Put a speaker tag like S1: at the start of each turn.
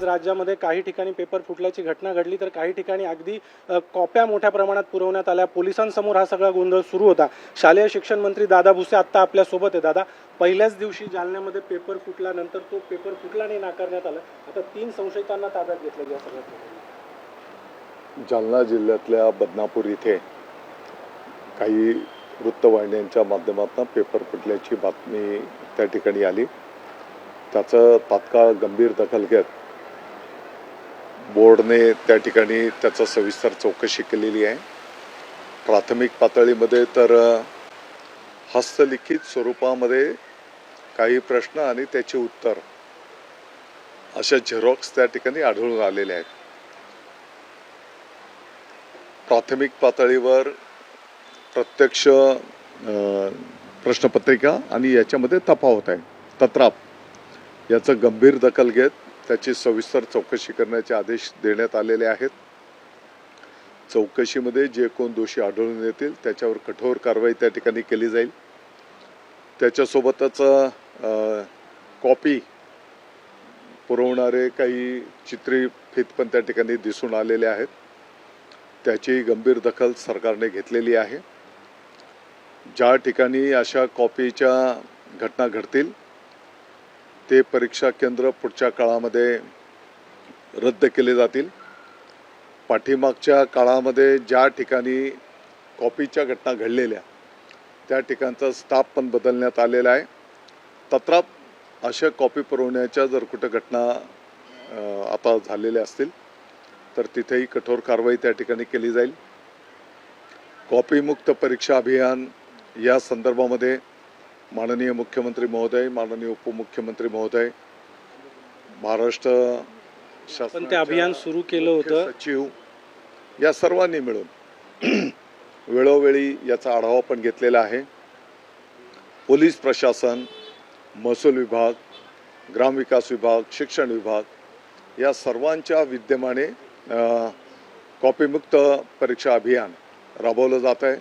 S1: आज राज्यामध्ये काही ठिकाणी पेपर फुटल्याची घटना घडली, तर काही ठिकाणी अगदी कॉप्या मोठ्या प्रमाणात पुरवण्यात आल्या। पोलिसांसमोर हा सगळा गोंधळ सुरू होता। शालेय शिक्षण मंत्री दादा भुसे आत्ता आपल्यासोबत आहे। दादा, पहिल्याच दिवशी जालन्यामध्ये पेपर फुटला, नंतर तो पेपर फुटला नाही नाकारण्यात आलं। आता 3 संशयितांना ताब्यात घेतलं या सगळ्यात।
S2: जालना जिल्ह्यातल्या बदनापूर इथे काही वृत्तवाहिन्यांच्या माध्यमातून पेपर फुटल्याची बातमी त्या ठिकाणी आली। त्याचं तात्काळ गंभीर दखल घेत बोर्डने त्या ठिकाणी त्याचं सविस्तर चौकशी केलेली आहे। प्राथमिक पातळीमध्ये तर हस्तलिखित स्वरूपामध्ये काही प्रश्न आणि त्याचे उत्तर अशा झेरॉक्स त्या ठिकाणी आढळून आलेले आहेत। प्राथमिक पातळीवर प्रत्यक्ष प्रश्नपत्रिका आणि याच्यामध्ये तफावत आहे, तत्राप याचं गंभीर दखल घेत त्याची सविस्तर चौकशी करण्याचे आदेश देण्यात आलेले आहेत। चौकशीमध्ये जे कोण दोषी आढळून येतील त्याच्यावर कठोर कारवाई त्या ठिकाणी केली जाईल। त्याच्यासोबतच कॉपी पुरवणारे काही चित्रीफीत पण त्या ठिकाणी दिसून आलेले आहेत। त्याची गंभीर दखल सरकारने घेतलेली आहे। ज्या ठिकाणी अशा कॉपीच्या घटना घडतील ते परीक्षा केंद्र पुढच्या काळामध्ये रद्द केले जातील। पाठीमागच्या काळामध्ये ज्या ठिकाणी कॉपीच्या घटना घडलेल्या त्या ठिकाणचा स्टाफ पण बदलण्यात आलेला आहे। तत्राप अशा कॉपी पुरवण्याच्या जर कुठं घटना आता झालेल्या असतील तर तिथेही कठोर कारवाई त्या ठिकाणी केली जाईल। कॉपीमुक्त परीक्षा अभियान या संदर्भामध्ये माननीय मुख्यमंत्री महोदय, माननीय उपमुख्यमंत्री महोदय, महाराष्ट्र शासनाचे
S1: अभियान सुरू केलं होतं,
S2: सचिव या सर्वांनी मिळून वेळोवेळी याचा आढावा पण घेतलेला आहे। पोलीस प्रशासन, महसूल विभाग, ग्रामविकास विभाग, शिक्षण विभाग या सर्वांच्या विद्यमाने कॉपीमुक्त परीक्षा अभियान राबवलं जात आहे।